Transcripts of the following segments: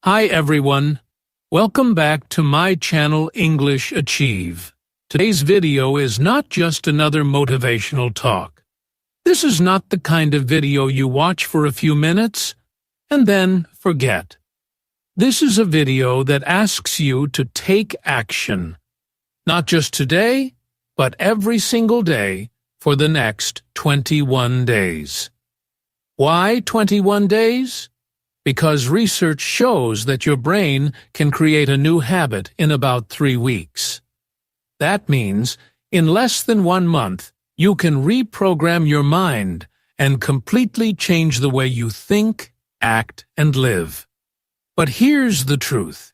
Hi everyone, welcome back to my channel English Achieve. Today's video is not just another motivational talk. This is not the kind of video you watch for a few minutes and then forget. This is a video that asks you to take action, not just today, but every single day for the next 21 days. Why 21 days? Because research shows that your brain can create a new habit in about 3 weeks. That means, in less than 1 month, you can reprogram your mind and completely change the way you think, act, and live. But here's the truth.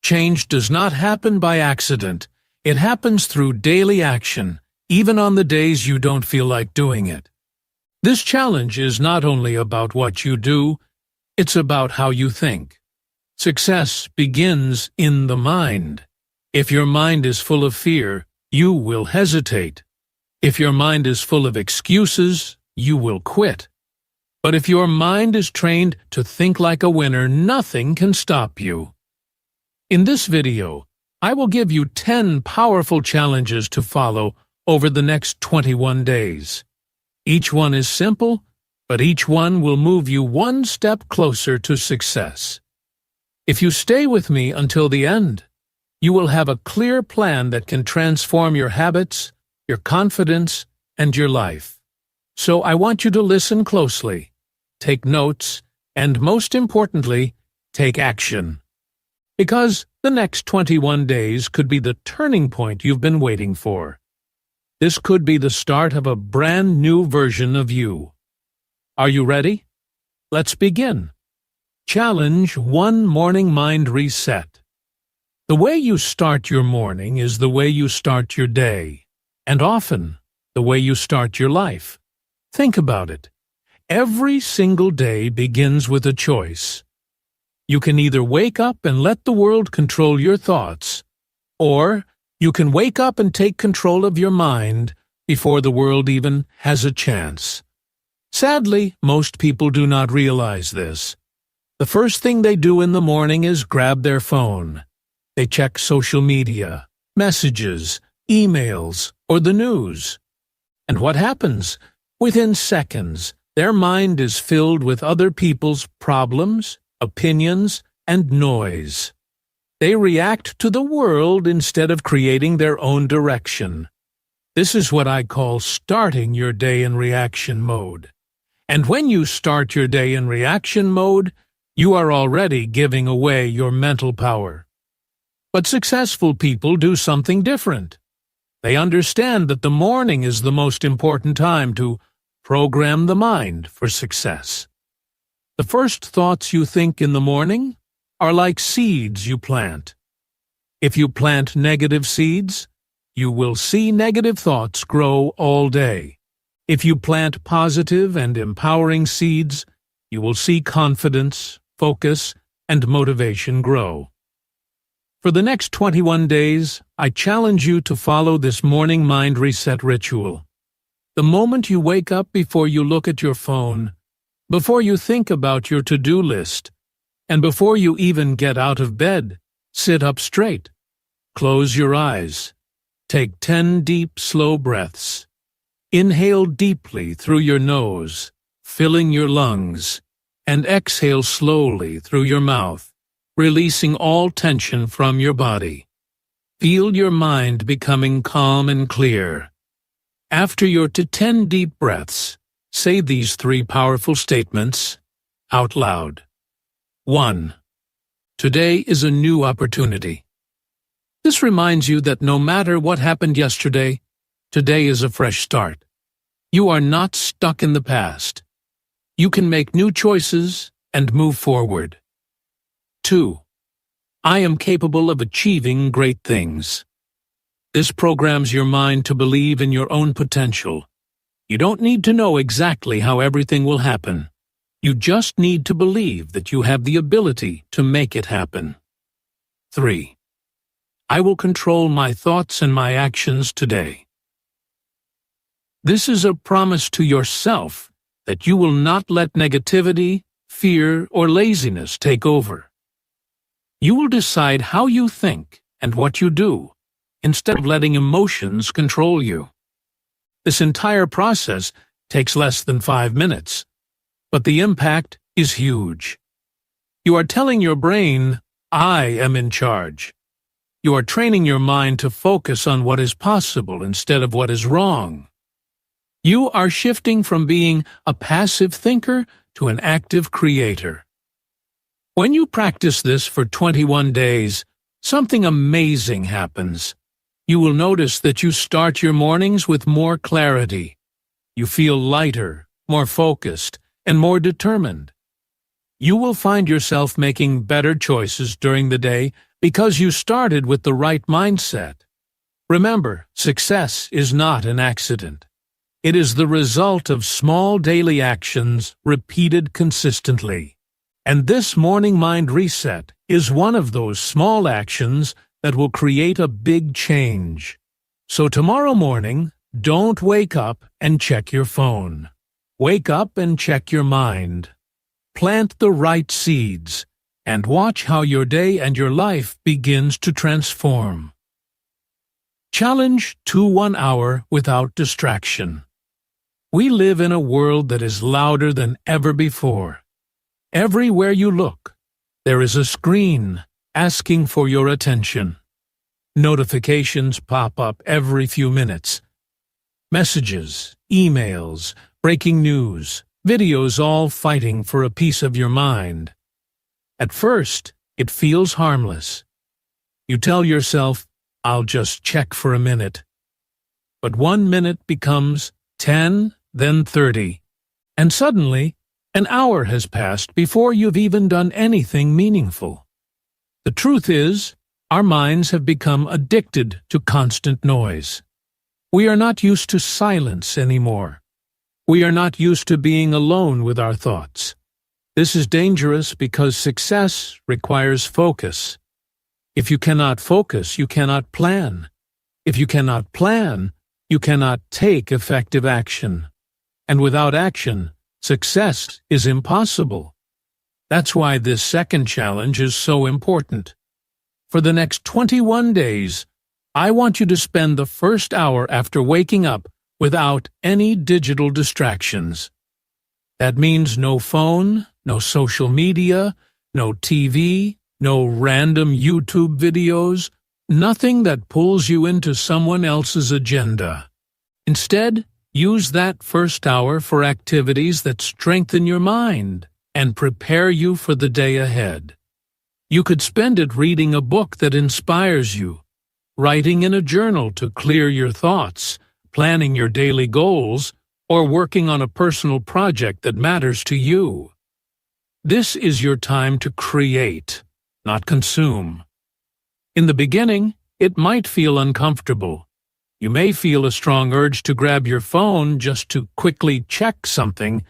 Change does not happen by accident. It happens through daily action, even on the days you don't feel like doing it. This challenge is not only about what you do, it's about how you think. Success begins in the mind. If your mind is full of fear, you will hesitate. If your mind is full of excuses, you will quit. But if your mind is trained to think like a winner, nothing can stop you. In this video, I will give you 10 powerful challenges to follow over the next 21 days. Each one is simple, but each one will move you one step closer to success. If you stay with me until the end, you will have a clear plan that can transform your habits, your confidence, and your life. So I want you to listen closely, take notes, and most importantly, take action. Because the next 21 days could be the turning point you've been waiting for. This could be the start of a brand new version of you. Are you ready? Let's begin. Challenge 1: Morning Mind Reset. The way you start your morning is the way you start your day, and often the way you start your life. Think about it. Every single day begins with a choice. You can either wake up and let the world control your thoughts, or you can wake up and take control of your mind before the world even has a chance. Sadly, most people do not realize this. The first thing they do in the morning is grab their phone. They check social media, messages, emails, or the news. And what happens? Within seconds, their mind is filled with other people's problems, opinions, and noise. They react to the world instead of creating their own direction. This is what I call starting your day in reaction mode. And when you start your day in reaction mode, you are already giving away your mental power. But successful people do something different. They understand that the morning is the most important time to program the mind for success. The first thoughts you think in the morning are like seeds you plant. If you plant negative seeds, you will see negative thoughts grow all day. If you plant positive and empowering seeds, you will see confidence, focus, and motivation grow. For the next 21 days, I challenge you to follow this morning mind reset ritual. The moment you wake up, before you look at your phone, before you think about your to-do list, and before you even get out of bed, sit up straight. Close your eyes. Take 10 deep, slow breaths. Inhale deeply through your nose, filling your lungs, and exhale slowly through your mouth, releasing all tension from your body. Feel your mind becoming calm and clear. After your 10 deep breaths, say these 3 powerful statements out loud. 1. Today is a new opportunity. This reminds you that no matter what happened yesterday, today is a fresh start. You are not stuck in the past. You can make new choices and move forward. 2. I am capable of achieving great things. This programs your mind to believe in your own potential. You don't need to know exactly how everything will happen. You just need to believe that you have the ability to make it happen. 3. I will control my thoughts and my actions today. This is a promise to yourself that you will not let negativity, fear, or laziness take over. You will decide how you think and what you do, instead of letting emotions control you. This entire process takes less than 5 minutes, but the impact is huge. You are telling your brain, I am in charge. You are training your mind to focus on what is possible instead of what is wrong. You are shifting from being a passive thinker to an active creator. When you practice this for 21 days, something amazing happens. You will notice that you start your mornings with more clarity. You feel lighter, more focused, and more determined. You will find yourself making better choices during the day because you started with the right mindset. Remember, success is not an accident. It is the result of small daily actions repeated consistently. And this morning mind reset is one of those small actions that will create a big change. So tomorrow morning, don't wake up and check your phone. Wake up and check your mind. Plant the right seeds, and watch how your day and your life begins to transform. Challenge to 1 hour without distraction. We live in a world that is louder than ever before. Everywhere you look, there is a screen asking for your attention. Notifications pop up every few minutes. Messages, emails, breaking news, videos all fighting for a piece of your mind. At first, it feels harmless. You tell yourself, I'll just check for a minute. But 1 minute becomes 10, then 30, and suddenly, an hour has passed before you've even done anything meaningful. The truth is, our minds have become addicted to constant noise. We are not used to silence anymore. We are not used to being alone with our thoughts. This is dangerous because success requires focus. If you cannot focus, you cannot plan. If you cannot plan, you cannot take effective action. And without action, success is impossible. That's why this second challenge is so important. For the next 21 days, I want you to spend the first hour after waking up without any digital distractions. That means no phone, no social media, no TV, no random YouTube videos, nothing that pulls you into someone else's agenda. Instead, use that first hour for activities that strengthen your mind and prepare you for the day ahead. You could spend it reading a book that inspires you, writing in a journal to clear your thoughts, planning your daily goals, or working on a personal project that matters to you. This is your time to create, not consume. In the beginning, it might feel uncomfortable. You may feel a strong urge to grab your phone just to quickly check something.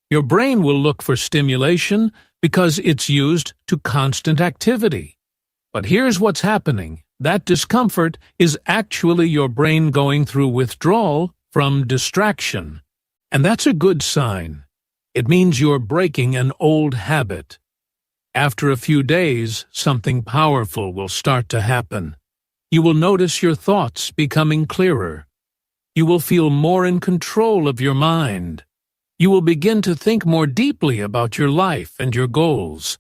Your brain will look for stimulation because it's used to constant activity. But here's what's happening. That discomfort is actually your brain going through withdrawal from distraction. And that's a good sign. It means you're breaking an old habit. After a few days, something powerful will start to happen. You will notice your thoughts becoming clearer. You will feel more in control of your mind. You will begin to think more deeply about your life and your goals.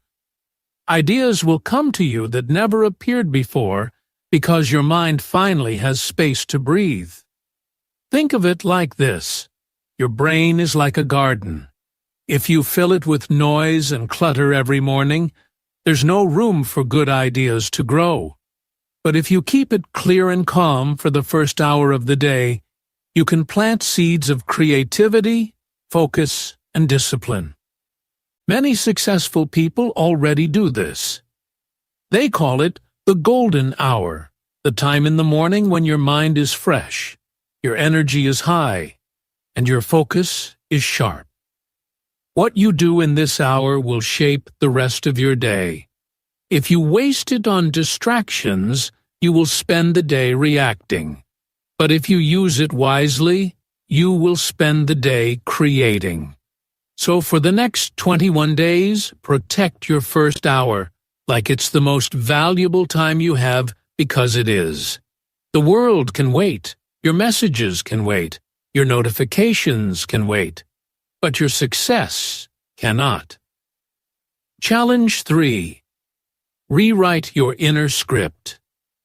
Ideas will come to you that never appeared before because your mind finally has space to breathe. Think of it like this. Your brain is like a garden. If you fill it with noise and clutter every morning, there's no room for good ideas to grow. But if you keep it clear and calm for the first hour of the day, you can plant seeds of creativity, focus, and discipline. Many successful people already do this. They call it the golden hour, the time in the morning when your mind is fresh, your energy is high, and your focus is sharp. What you do in this hour will shape the rest of your day. If you waste it on distractions, you will spend the day reacting. But if you use it wisely, you will spend the day creating. So for the next 21 days, protect your first hour like it's the most valuable time you have because it is. The world can wait, your messages can wait, your notifications can wait, but your success cannot. Challenge 3. Rewrite your inner script.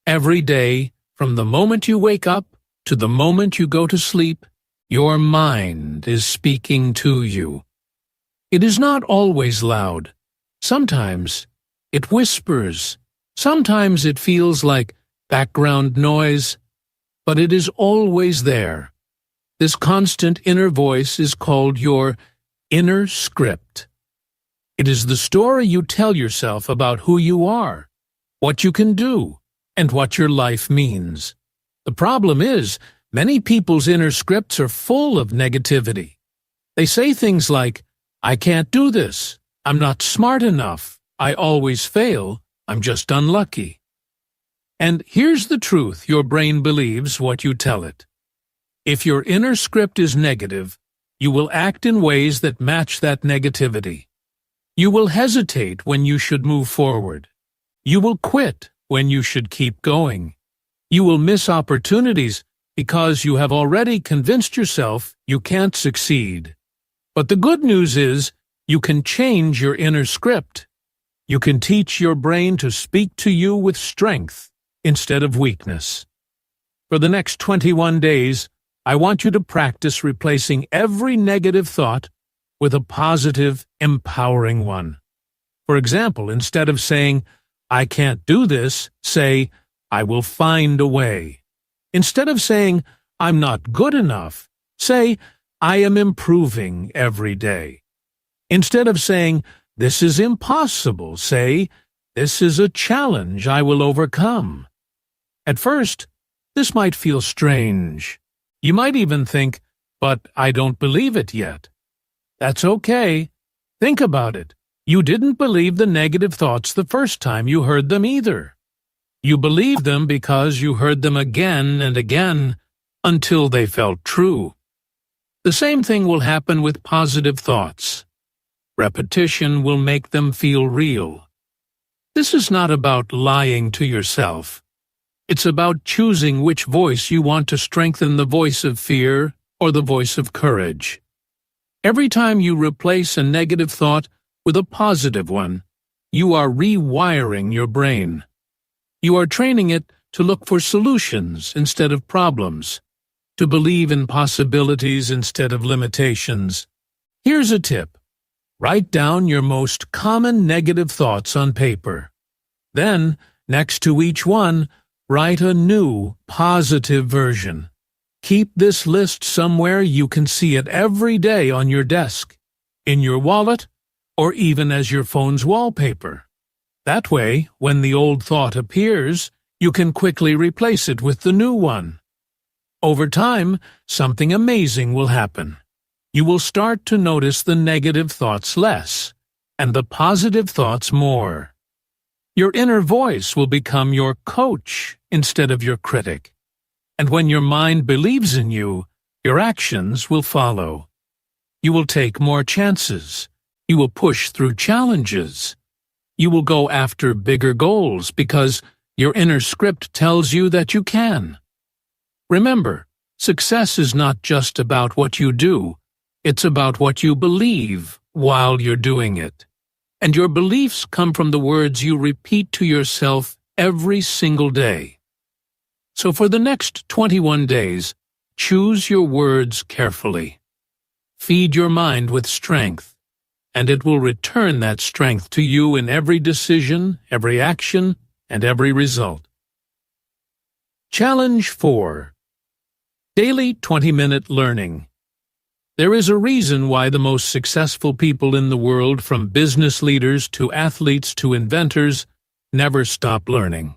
Every day, from the moment you wake up to the moment you go to sleep, your mind is speaking to you. It is not always loud. Sometimes it whispers. Sometimes it feels like background noise, but it is always there. This constant inner voice is called your inner script. It is the story you tell yourself about who you are, what you can do, and what your life means. The problem is, many people's inner scripts are full of negativity. They say things like, "I can't do this. I'm not smart enough. I always fail. I'm just unlucky." And here's the truth: your brain believes what you tell it. If your inner script is negative, you will act in ways that match that negativity. You will hesitate when you should move forward. You will quit when you should keep going. You will miss opportunities because you have already convinced yourself you can't succeed. But the good news is, you can change your inner script. You can teach your brain to speak to you with strength instead of weakness. For the next 21 days, I want you to practice replacing every negative thought with a positive, empowering one. For example, instead of saying, "I can't do this," say, "I will find a way." Instead of saying, "I'm not good enough," say, "I am improving every day." Instead of saying, "This is impossible," say, "This is a challenge I will overcome." At first, this might feel strange. You might even think, "But I don't believe it yet." That's okay. Think about it. You didn't believe the negative thoughts the first time you heard them either. You believed them because you heard them again and again until they felt true. The same thing will happen with positive thoughts. Repetition will make them feel real. This is not about lying to yourself. It's about choosing which voice you want to strengthen, the voice of fear or the voice of courage. Every time you replace a negative thought with a positive one, you are rewiring your brain. You are training it to look for solutions instead of problems, to believe in possibilities instead of limitations. Here's a tip. Write down your most common negative thoughts on paper. Then, next to each one, write a new, positive version. Keep this list somewhere you can see it every day on your desk, in your wallet, or even as your phone's wallpaper. That way, when the old thought appears, you can quickly replace it with the new one. Over time, something amazing will happen. You will start to notice the negative thoughts less, and the positive thoughts more. Your inner voice will become your coach instead of your critic. And when your mind believes in you, your actions will follow. You will take more chances. You will push through challenges. You will go after bigger goals because your inner script tells you that you can. Remember, success is not just about what you do. It's about what you believe while you're doing it. And your beliefs come from the words you repeat to yourself every single day. So for the next 21 days, choose your words carefully. Feed your mind with strength, and it will return that strength to you in every decision, every action, and every result. Challenge 4. Daily 20-minute learning. There is a reason why the most successful people in the world, from business leaders to athletes to inventors, never stop learning.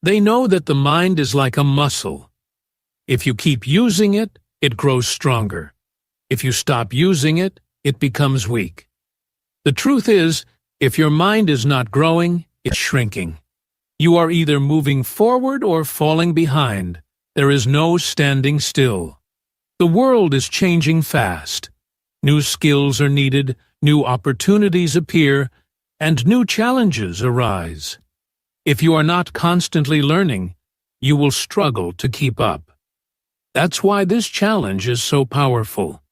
They know that the mind is like a muscle. If you keep using it, it grows stronger. If you stop using it, it becomes weak. The truth is, if your mind is not growing, it's shrinking. You are either moving forward or falling behind. There is no standing still. The world is changing fast. New skills are needed, new opportunities appear, and new challenges arise. If you are not constantly learning, you will struggle to keep up. That's why this challenge is so powerful.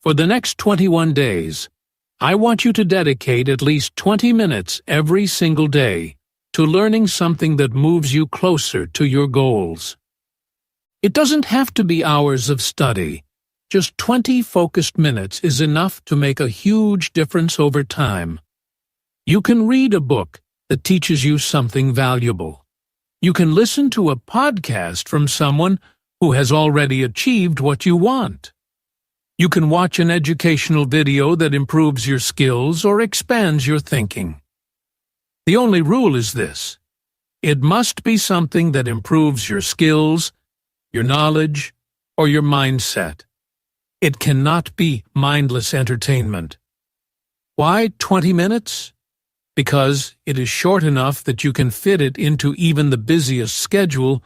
For the next 21 days, I want you to dedicate at least 20 minutes every single day to learning something that moves you closer to your goals. It doesn't have to be hours of study. Just 20 focused minutes is enough to make a huge difference over time. You can read a book that teaches you something valuable. You can listen to a podcast from someone who has already achieved what you want. You can watch an educational video that improves your skills or expands your thinking. The only rule is this: it must be something that improves your skills, your knowledge, or your mindset. It cannot be mindless entertainment. Why 20 minutes? Because it is short enough that you can fit it into even the busiest schedule,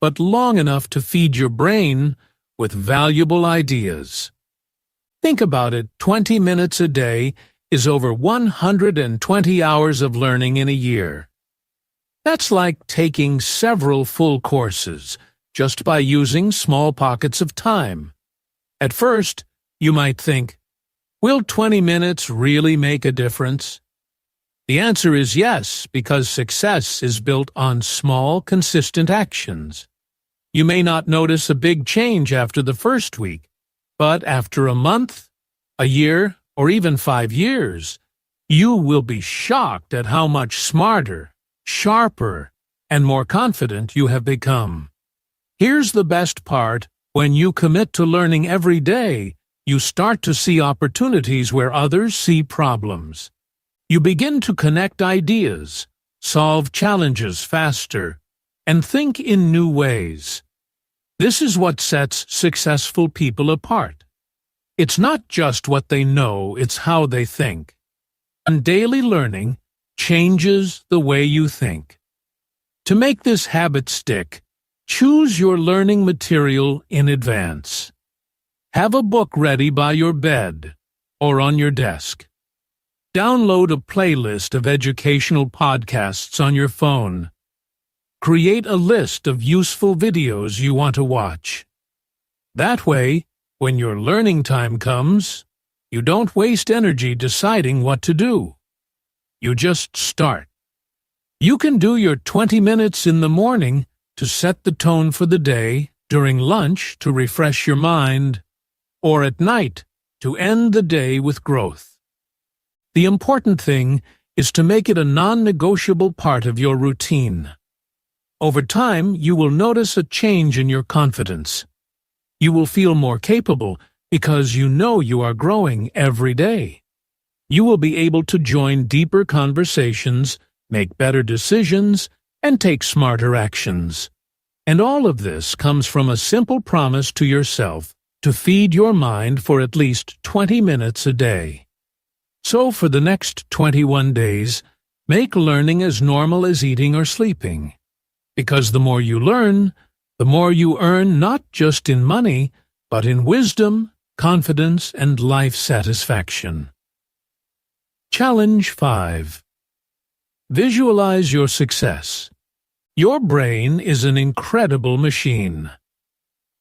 but long enough to feed your brain with valuable ideas. Think about it, 20 minutes a day is over 120 hours of learning in a year. That's like taking several full courses just by using small pockets of time. At first, you might think, will 20 minutes really make a difference? The answer is yes, because success is built on small, consistent actions. You may not notice a big change after the first week, but after a month, a year, or even 5 years, you will be shocked at how much smarter, sharper, and more confident you have become. Here's the best part: when you commit to learning every day, you start to see opportunities where others see problems. You begin to connect ideas, solve challenges faster, and think in new ways. This is what sets successful people apart. It's not just what they know, it's how they think. And daily learning changes the way you think. To make this habit stick, choose your learning material in advance. Have a book ready by your bed or on your desk. Download a playlist of educational podcasts on your phone. Create a list of useful videos you want to watch. That way, when your learning time comes, you don't waste energy deciding what to do. You just start. You can do your 20 minutes in the morning to set the tone for the day, during lunch to refresh your mind, or at night to end the day with growth. The important thing is to make it a non-negotiable part of your routine. Over time, you will notice a change in your confidence. You will feel more capable because you know you are growing every day. You will be able to join deeper conversations, make better decisions, and take smarter actions. And all of this comes from a simple promise to yourself to feed your mind for at least 20 minutes a day. So for the next 21 days, make learning as normal as eating or sleeping. Because the more you learn, the more you earn, not just in money, but in wisdom, confidence, and life satisfaction. Challenge 5. Visualize your success. Your brain is an incredible machine.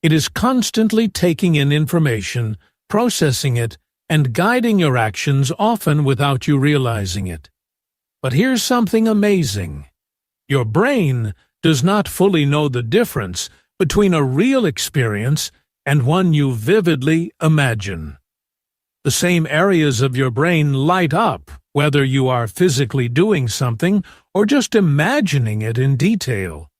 It is constantly taking in information, processing it, and guiding your actions, often without you realizing it. But here's something amazing. Your brain does not fully know the difference between a real experience and one you vividly imagine. The same areas of your brain light up, whether you are physically doing something or just imagining it in detail.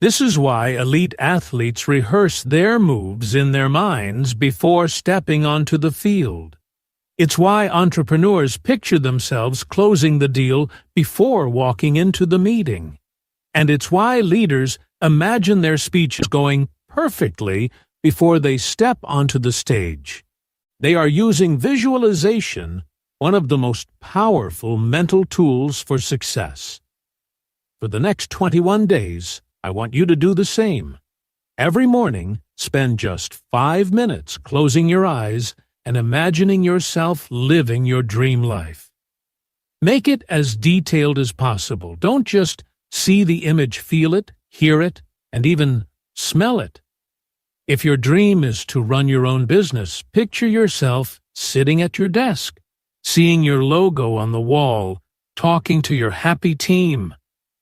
This is why elite athletes rehearse their moves in their minds before stepping onto the field. It's why entrepreneurs picture themselves closing the deal before walking into the meeting. And it's why leaders imagine their speeches going perfectly before they step onto the stage. They are using visualization, one of the most powerful mental tools for success. For the next 21 days, I want you to do the same. Every morning, spend just 5 minutes closing your eyes and imagining yourself living your dream life. Make it as detailed as possible. Don't just see the image, feel it, hear it, and even smell it. If your dream is to run your own business, picture yourself sitting at your desk, seeing your logo on the wall, talking to your happy team,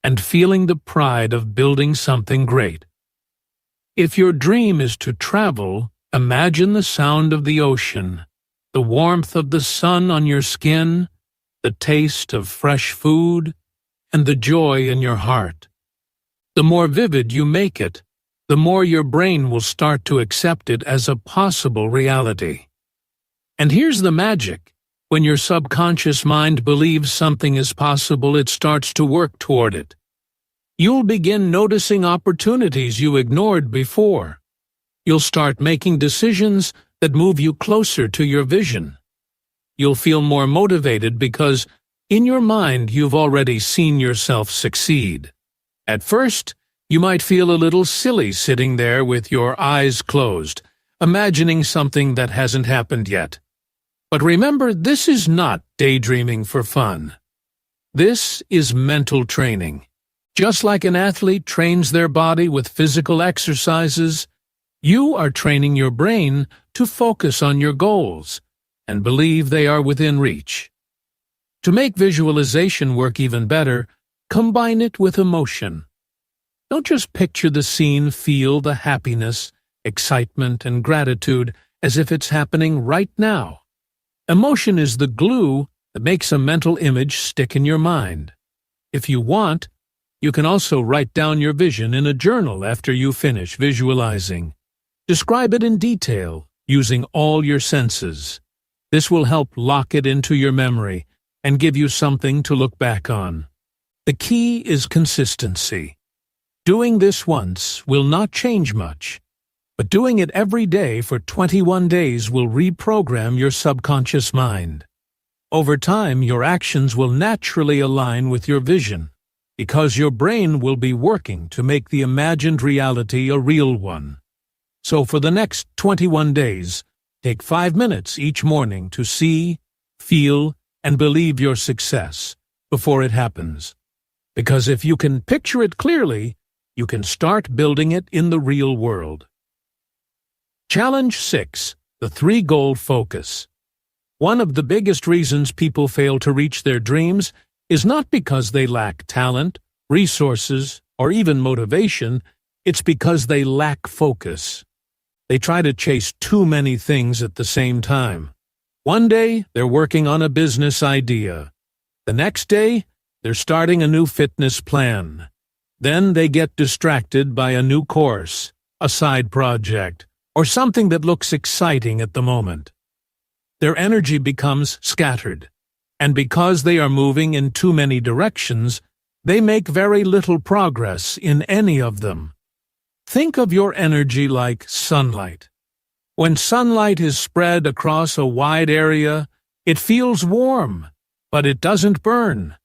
and feeling the pride of building something great. If your dream is to travel, imagine the sound of the ocean, the warmth of the sun on your skin, the taste of fresh food, and the joy in your heart. The more vivid you make it, the more your brain will start to accept it as a possible reality. And here's the magic. When your subconscious mind believes something is possible, it starts to work toward it. You'll begin noticing opportunities you ignored before. You'll start making decisions that move you closer to your vision. You'll feel more motivated because, in your mind, you've already seen yourself succeed. At first, you might feel a little silly sitting there with your eyes closed, imagining something that hasn't happened yet. But remember, this is not daydreaming for fun. This is mental training. Just like an athlete trains their body with physical exercises, you are training your brain to focus on your goals and believe they are within reach. To make visualization work even better, combine it with emotion. Don't just picture the scene, feel the happiness, excitement, and gratitude as if it's happening right now. Emotion is the glue that makes a mental image stick in your mind. If you want, you can also write down your vision in a journal after you finish visualizing. Describe it in detail, using all your senses. This will help lock it into your memory and give you something to look back on. The key is consistency. Doing this once will not change much, but doing it every day for 21 days will reprogram your subconscious mind. Over time, your actions will naturally align with your vision, because your brain will be working to make the imagined reality a real one. So for the next 21 days, take 5 minutes each morning to see, feel, and believe your success before it happens. Because if you can picture it clearly, you can start building it in the real world. Challenge 6. The 3-goal focus. One of the biggest reasons people fail to reach their dreams is not because they lack talent, resources, or even motivation. It's because they lack focus. They try to chase too many things at the same time. One day, they're working on a business idea. The next day, they're starting a new fitness plan. Then they get distracted by a new course, a side project, or something that looks exciting at the moment. Their energy becomes scattered, and because they are moving in too many directions, they make very little progress in any of them. Think of your energy like sunlight. When sunlight is spread across a wide area, it feels warm, but it doesn't burn.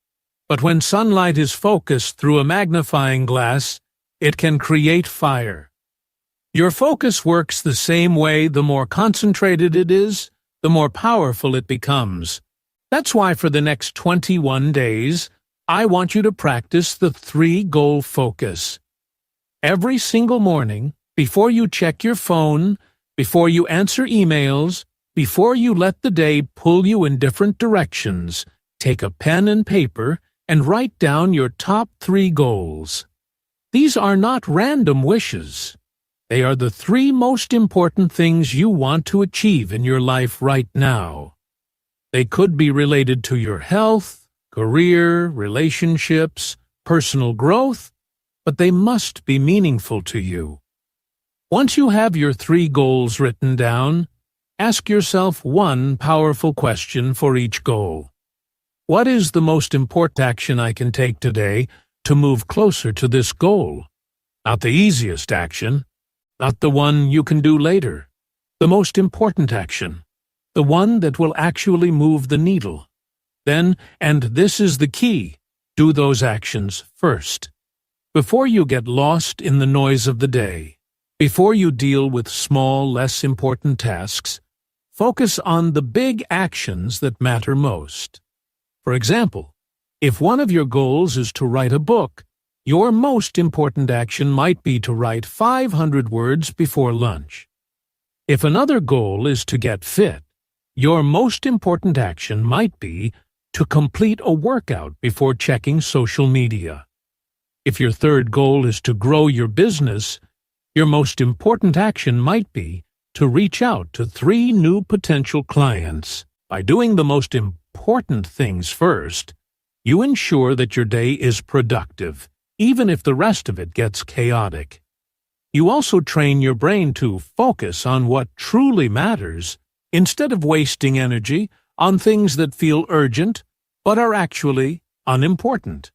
But when sunlight is focused through a magnifying glass, it can create fire. Your focus works the same way. The more concentrated it is, the more powerful it becomes. That's why for the next 21 days, I want you to practice the 3-goal focus. Every single morning, before you check your phone, before you answer emails, before you let the day pull you in different directions, take a pen and paper and write down your top 3 goals. These are not random wishes. They are the 3 most important things you want to achieve in your life right now. They could be related to your health, career, relationships, personal growth, but they must be meaningful to you. Once you have your 3 goals written down, ask yourself one powerful question for each goal. What is the most important action I can take today to move closer to this goal? Not the easiest action, not the one you can do later. The most important action, the one that will actually move the needle. Then, and this is the key, do those actions first. Before you get lost in the noise of the day, before you deal with small, less important tasks, focus on the big actions that matter most. For example, if one of your goals is to write a book, your most important action might be to write 500 words before lunch. If another goal is to get fit, your most important action might be to complete a workout before checking social media. If your third goal is to grow your business, your most important action might be to reach out to 3 new potential clients. By doing the most important things first, you ensure that your day is productive, even if the rest of it gets chaotic. You also train your brain to focus on what truly matters, instead of wasting energy on things that feel urgent but are actually unimportant.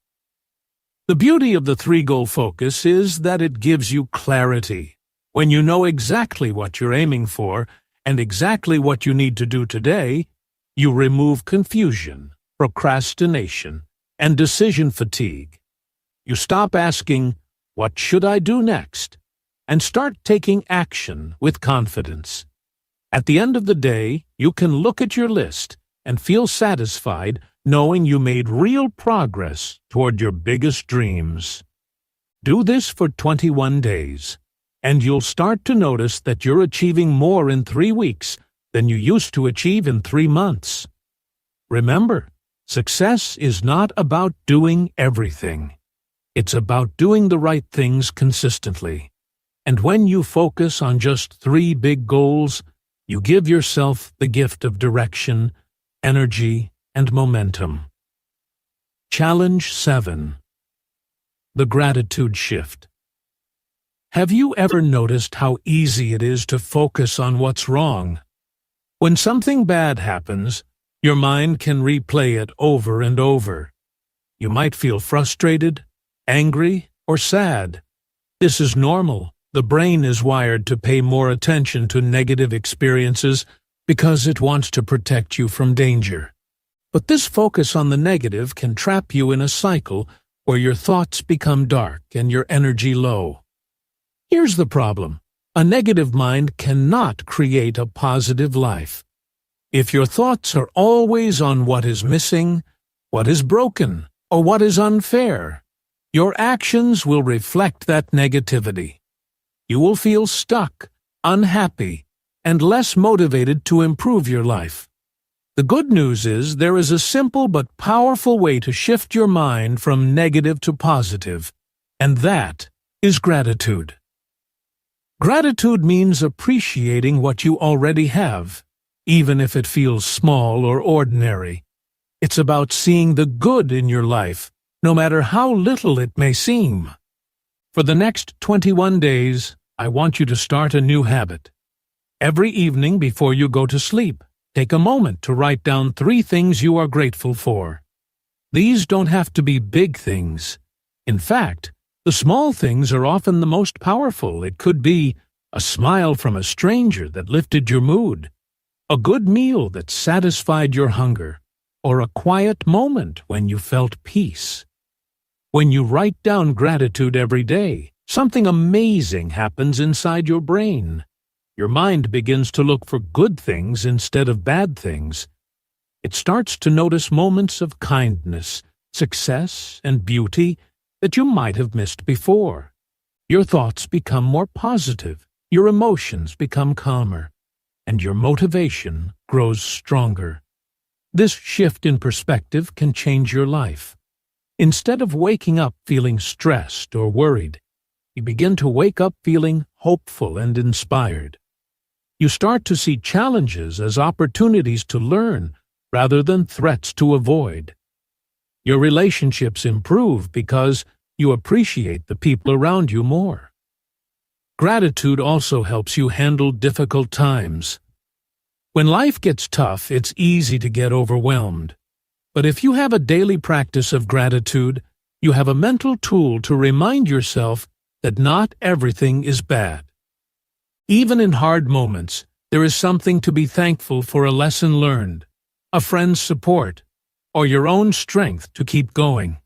The beauty of the 3-goal focus is that it gives you clarity. When you know exactly what you're aiming for and exactly what you need to do today, you remove confusion, procrastination, and decision fatigue. You stop asking, "What should I do next?" and start taking action with confidence. At the end of the day, you can look at your list and feel satisfied knowing you made real progress toward your biggest dreams. Do this for 21 days, and you'll start to notice that you're achieving more in 3 weeks than you used to achieve in 3 months. Remember, success is not about doing everything. It's about doing the right things consistently. And when you focus on just 3 big goals, you give yourself the gift of direction, energy, and momentum. Challenge 7. The Gratitude Shift. Have you ever noticed how easy it is to focus on what's wrong? When something bad happens, your mind can replay it over and over. You might feel frustrated, angry, or sad. This is normal. The brain is wired to pay more attention to negative experiences because it wants to protect you from danger. But this focus on the negative can trap you in a cycle where your thoughts become dark and your energy low. Here's the problem. A negative mind cannot create a positive life. If your thoughts are always on what is missing, what is broken, or what is unfair, your actions will reflect that negativity. You will feel stuck, unhappy, and less motivated to improve your life. The good news is there is a simple but powerful way to shift your mind from negative to positive, and that is gratitude. Gratitude means appreciating what you already have, even if it feels small or ordinary. It's about seeing the good in your life, no matter how little it may seem. For the next 21 days, I want you to start a new habit. Every evening before you go to sleep, take a moment to write down 3 things you are grateful for. These don't have to be big things. In fact, the small things are often the most powerful. It could be a smile from a stranger that lifted your mood, a good meal that satisfied your hunger, or a quiet moment when you felt peace. When you write down gratitude every day, something amazing happens inside your brain. Your mind begins to look for good things instead of bad things. It starts to notice moments of kindness, success, and beauty that you might have missed before. Your thoughts become more positive, your emotions become calmer, and your motivation grows stronger. This shift in perspective can change your life. Instead of waking up feeling stressed or worried, you begin to wake up feeling hopeful and inspired. You start to see challenges as opportunities to learn rather than threats to avoid. Your relationships improve because you appreciate the people around you more. Gratitude also helps you handle difficult times. When life gets tough, it's easy to get overwhelmed. But if you have a daily practice of gratitude, you have a mental tool to remind yourself that not everything is bad. Even in hard moments, there is something to be thankful for: a lesson learned, a friend's support, or your own strength to keep going.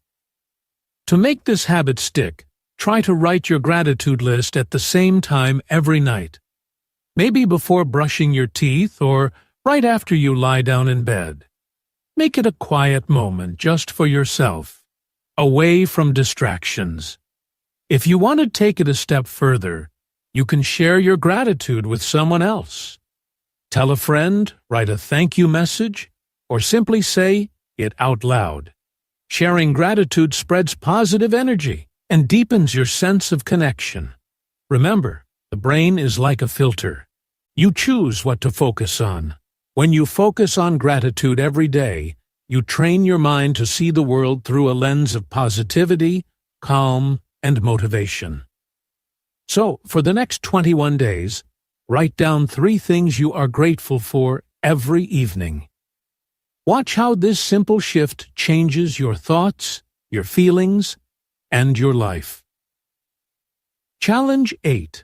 To make this habit stick, try to write your gratitude list at the same time every night. Maybe before brushing your teeth or right after you lie down in bed. Make it a quiet moment just for yourself, away from distractions. If you want to take it a step further, you can share your gratitude with someone else. Tell a friend, write a thank you message, or simply say it out loud. Sharing gratitude spreads positive energy and deepens your sense of connection. Remember, the brain is like a filter. You choose what to focus on. When you focus on gratitude every day, you train your mind to see the world through a lens of positivity, calm, and motivation. So, for the next 21 days, write down 3 things you are grateful for every evening. Watch how this simple shift changes your thoughts, your feelings, and your life. Challenge 8.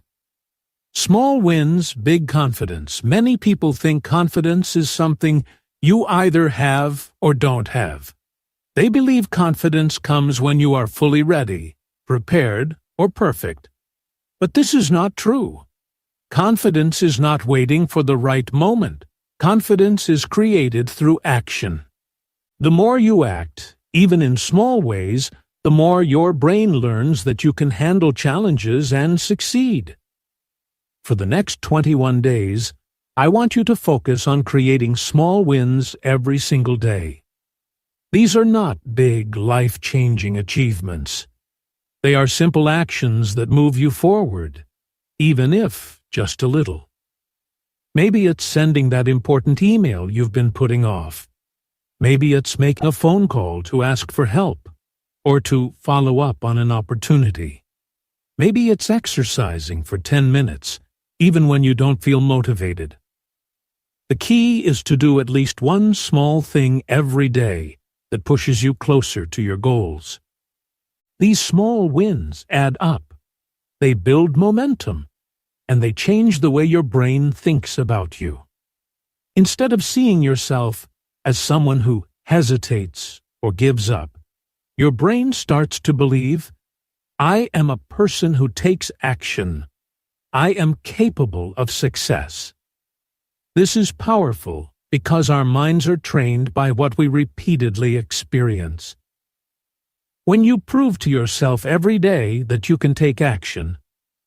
Small wins, big confidence. Many people think confidence is something you either have or don't have. They believe confidence comes when you are fully ready, prepared, or perfect. But this is not true. Confidence is not waiting for the right moment. Confidence is created through action. The more you act, even in small ways, the more your brain learns that you can handle challenges and succeed. For the next 21 days, I want you to focus on creating small wins every single day. These are not big, life-changing achievements. They are simple actions that move you forward, even if just a little. Maybe it's sending that important email you've been putting off. Maybe it's making a phone call to ask for help or to follow up on an opportunity. Maybe it's exercising for 10 minutes, even when you don't feel motivated. The key is to do at least one small thing every day that pushes you closer to your goals. These small wins add up. They build momentum, and they change the way your brain thinks about you. Instead of seeing yourself as someone who hesitates or gives up, your brain starts to believe, I am a person who takes action. I am capable of success. This is powerful because our minds are trained by what we repeatedly experience. When you prove to yourself every day that you can take action,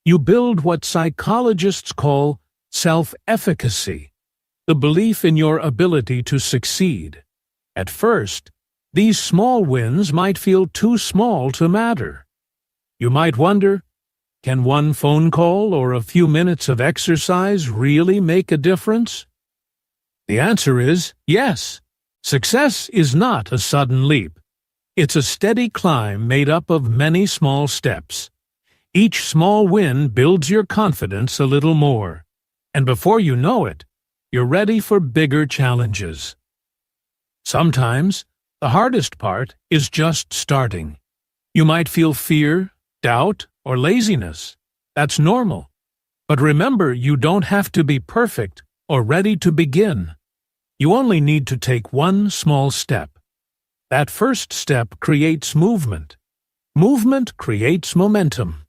you build what psychologists call self-efficacy, the belief in your ability to succeed. At first, these small wins might feel too small to matter. You might wonder, can one phone call or a few minutes of exercise really make a difference? The answer is yes. Success is not a sudden leap. It's a steady climb made up of many small steps. Each small win builds your confidence a little more, and before you know it, you're ready for bigger challenges. Sometimes, the hardest part is just starting. You might feel fear, doubt, or laziness. That's normal. But remember, you don't have to be perfect or ready to begin. You only need to take one small step. That first step creates movement. Movement creates momentum.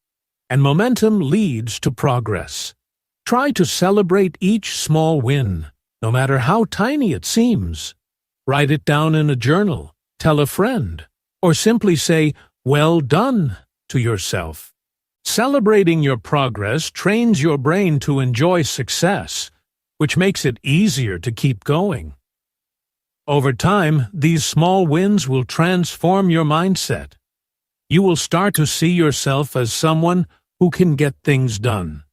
And momentum leads to progress. Try to celebrate each small win, no matter how tiny it seems. Write it down in a journal, tell a friend, or simply say, "Well done," to yourself. Celebrating your progress trains your brain to enjoy success, which makes it easier to keep going. Over time, these small wins will transform your mindset. You will start to see yourself as someone who can get things done.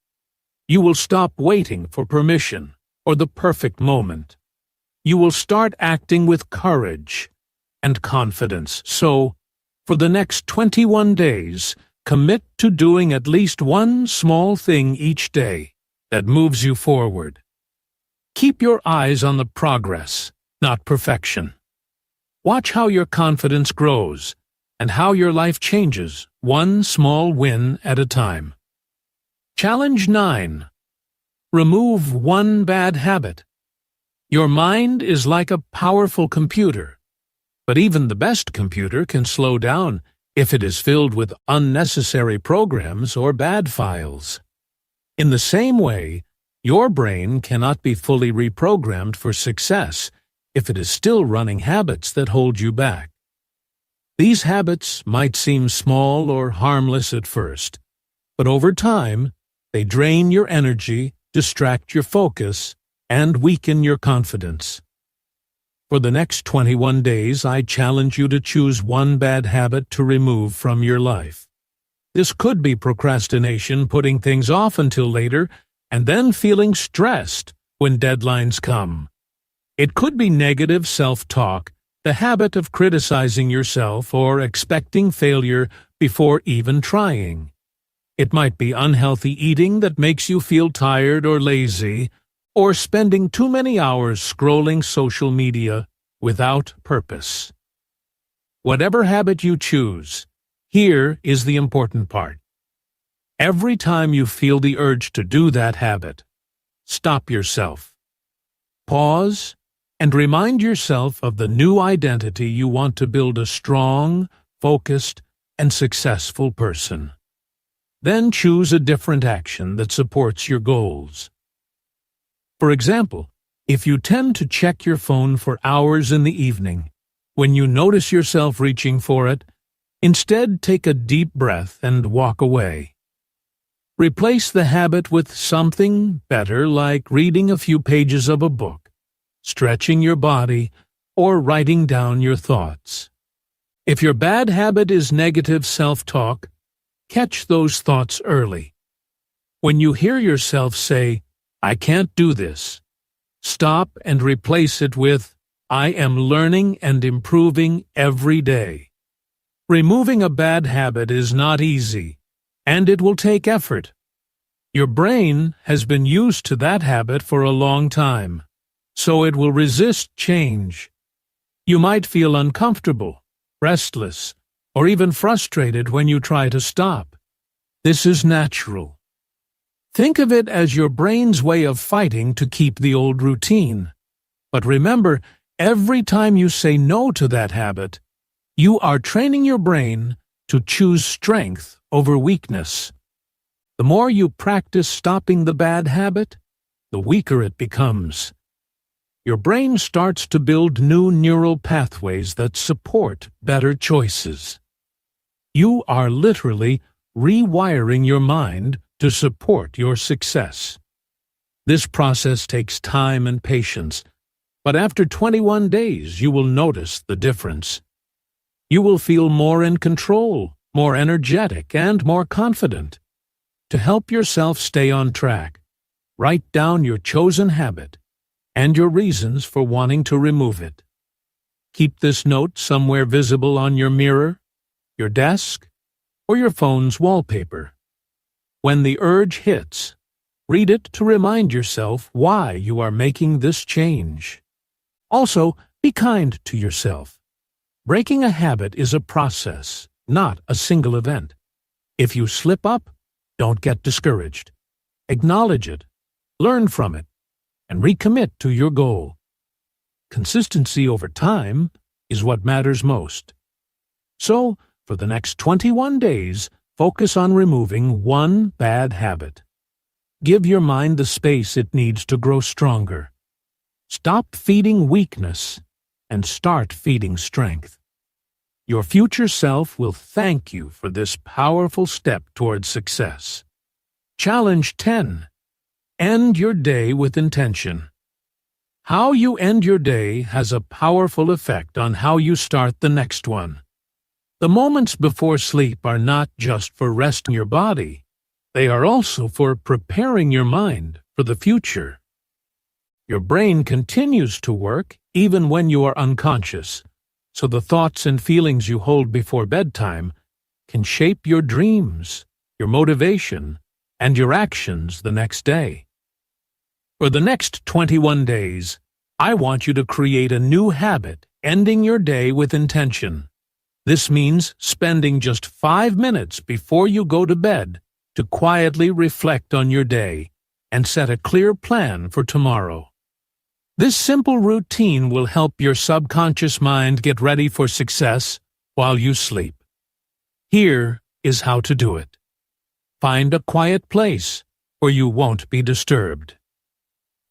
You will stop waiting for permission or the perfect moment. You will start acting with courage and confidence. So, for the next 21 days, commit to doing at least one small thing each day that moves you forward. Keep your eyes on the progress, not perfection. Watch how your confidence grows and how your life changes, one small win at a time. Challenge 9. Remove one bad habit. Your mind is like a powerful computer, but even the best computer can slow down if it is filled with unnecessary programs or bad files. In the same way, your brain cannot be fully reprogrammed for success if it is still running habits that hold you back. These habits might seem small or harmless at first, but over time, they drain your energy, distract your focus, and weaken your confidence. For the next 21 days, I challenge you to choose one bad habit to remove from your life. This could be procrastination, putting things off until later, and then feeling stressed when deadlines come. It could be negative self-talk, the habit of criticizing yourself or expecting failure before even trying. It might be unhealthy eating that makes you feel tired or lazy, or spending too many hours scrolling social media without purpose. Whatever habit you choose, here is the important part. Every time you feel the urge to do that habit, stop yourself. Pause and remind yourself of the new identity you want to build: a strong, focused, and successful person. Then choose a different action that supports your goals. For example, if you tend to check your phone for hours in the evening, when you notice yourself reaching for it, instead take a deep breath and walk away. Replace the habit with something better, like reading a few pages of a book, stretching your body, or writing down your thoughts. If your bad habit is negative self-talk, catch those thoughts early. When you hear yourself say, "I can't do this," stop and replace it with, "I am learning and improving every day." Removing a bad habit is not easy, and it will take effort. Your brain has been used to that habit for a long time, so it will resist change. You might feel uncomfortable, restless, or even frustrated when you try to stop. This is natural. Think of it as your brain's way of fighting to keep the old routine. But remember, every time you say no to that habit, you are training your brain to choose strength over weakness. The more you practice stopping the bad habit, the weaker it becomes. Your brain starts to build new neural pathways that support better choices. You are literally rewiring your mind to support your success. This process takes time and patience, but after 21 days you will notice the difference. You will feel more in control, more energetic, and more confident. To help yourself stay on track, write down your chosen habit and your reasons for wanting to remove it. Keep this note somewhere visible on your mirror, your desk, or your phone's wallpaper. When the urge hits, read it to remind yourself why you are making this change. Also, be kind to yourself. Breaking a habit is a process, not a single event. If you slip up, don't get discouraged. Acknowledge it, learn from it, and recommit to your goal. Consistency over time is what matters most. So, for the next 21 days, focus on removing one bad habit. Give your mind the space it needs to grow stronger. Stop feeding weakness and start feeding strength. Your future self will thank you for this powerful step towards success. Challenge 10. End your day with intention. How you end your day has a powerful effect on how you start the next one. The moments before sleep are not just for resting your body. They are also for preparing your mind for the future. Your brain continues to work even when you are unconscious, so the thoughts and feelings you hold before bedtime can shape your dreams, your motivation, and your actions the next day. For the next 21 days, I want you to create a new habit, ending your day with intention. This means spending just 5 minutes before you go to bed to quietly reflect on your day and set a clear plan for tomorrow. This simple routine will help your subconscious mind get ready for success while you sleep. Here is how to do it. Find a quiet place where you won't be disturbed.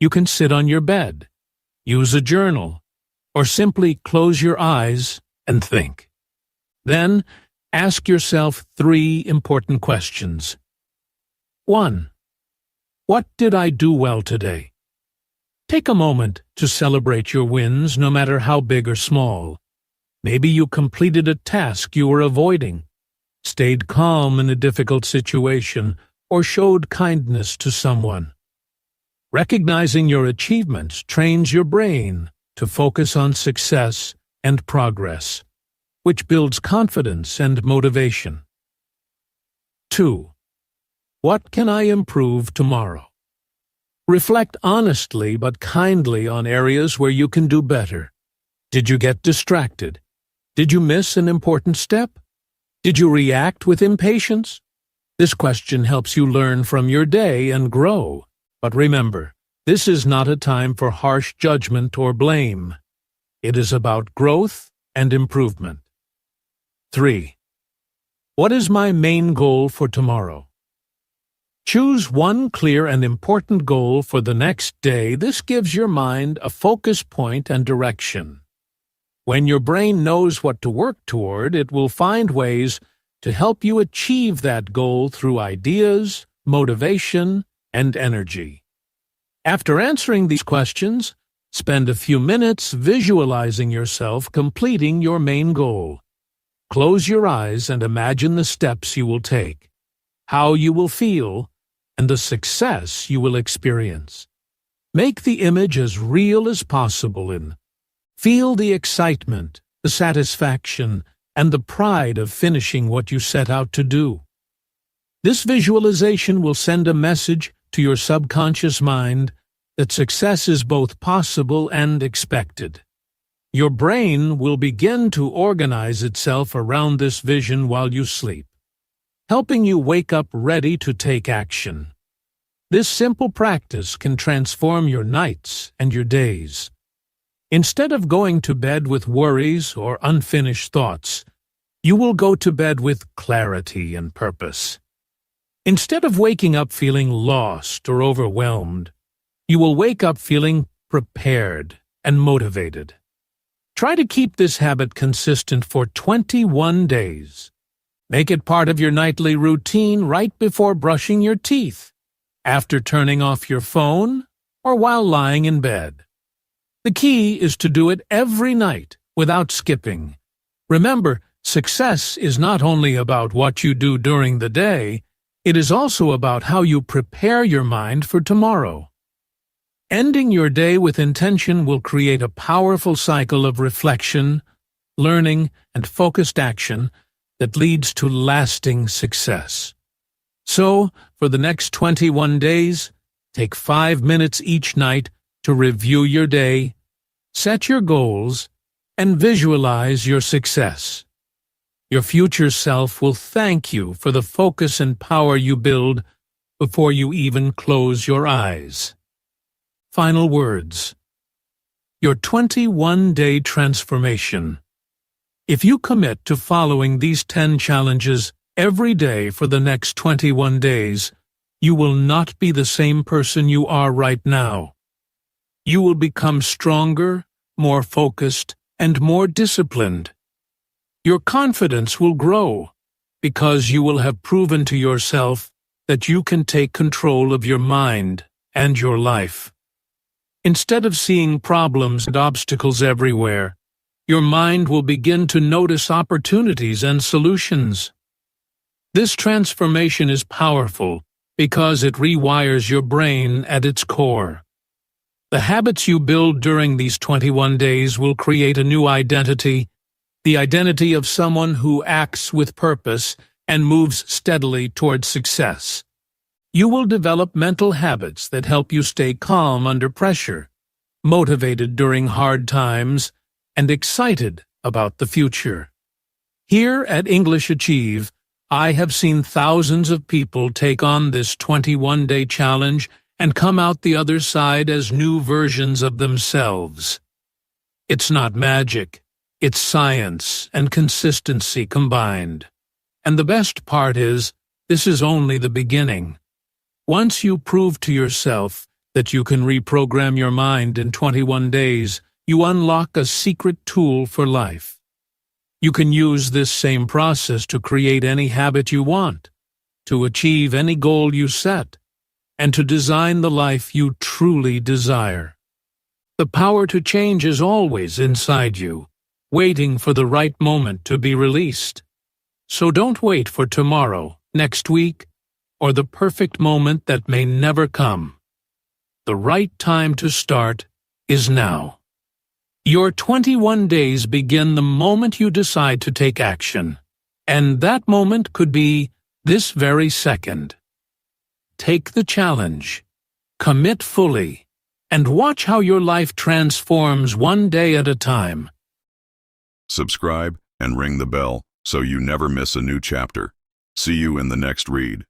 You can sit on your bed, use a journal, or simply close your eyes and think. Then, ask yourself 3 important questions. 1. What did I do well today? Take a moment to celebrate your wins, no matter how big or small. Maybe you completed a task you were avoiding, stayed calm in a difficult situation, or showed kindness to someone. Recognizing your achievements trains your brain to focus on success and progress, which builds confidence and motivation. 2. What can I improve tomorrow? Reflect honestly but kindly on areas where you can do better. Did you get distracted? Did you miss an important step? Did you react with impatience? This question helps you learn from your day and grow. But remember, this is not a time for harsh judgment or blame. It is about growth and improvement. 3. What is my main goal for tomorrow? Choose one clear and important goal for the next day. This gives your mind a focus point and direction. When your brain knows what to work toward, it will find ways to help you achieve that goal through ideas, motivation, and energy. After answering these questions, spend a few minutes visualizing yourself completing your main goal. Close your eyes and imagine the steps you will take, how you will feel, and the success you will experience. Make the image as real as possible and feel the excitement, the satisfaction, and the pride of finishing what you set out to do. This visualization will send a message to your subconscious mind that success is both possible and expected. Your brain will begin to organize itself around this vision while you sleep, helping you wake up ready to take action. This simple practice can transform your nights and your days. Instead of going to bed with worries or unfinished thoughts, you will go to bed with clarity and purpose. Instead of waking up feeling lost or overwhelmed, you will wake up feeling prepared and motivated. Try to keep this habit consistent for 21 days. Make it part of your nightly routine right before brushing your teeth, after turning off your phone, or while lying in bed. The key is to do it every night without skipping. Remember, success is not only about what you do during the day, it is also about how you prepare your mind for tomorrow. Ending your day with intention will create a powerful cycle of reflection, learning, and focused action that leads to lasting success. So, for the next 21 days, take 5 minutes each night to review your day, set your goals, and visualize your success. Your future self will thank you for the focus and power you build before you even close your eyes. Final words. Your 21-day transformation. If you commit to following these 10 challenges every day for the next 21 days, you will not be the same person you are right now. You will become stronger, more focused, and more disciplined. Your confidence will grow because you will have proven to yourself that you can take control of your mind and your life. Instead of seeing problems and obstacles everywhere, your mind will begin to notice opportunities and solutions. This transformation is powerful because it rewires your brain at its core. The habits you build during these 21 days will create a new identity, the identity of someone who acts with purpose and moves steadily towards success. You will develop mental habits that help you stay calm under pressure, motivated during hard times, and excited about the future. Here at English Achieve, I have seen thousands of people take on this 21-day challenge and come out the other side as new versions of themselves. It's not magic, it's science and consistency combined. And the best part is, this is only the beginning. Once you prove to yourself that you can reprogram your mind in 21 days, you unlock a secret tool for life. You can use this same process to create any habit you want, to achieve any goal you set, and to design the life you truly desire. The power to change is always inside you, waiting for the right moment to be released. So don't wait for tomorrow, next week, or the perfect moment that may never come. The right time to start is now. Your 21 days begin the moment you decide to take action, and that moment could be this very second. Take the challenge, commit fully, and watch how your life transforms one day at a time. Subscribe and ring the bell so you never miss a new chapter. See you in the next read.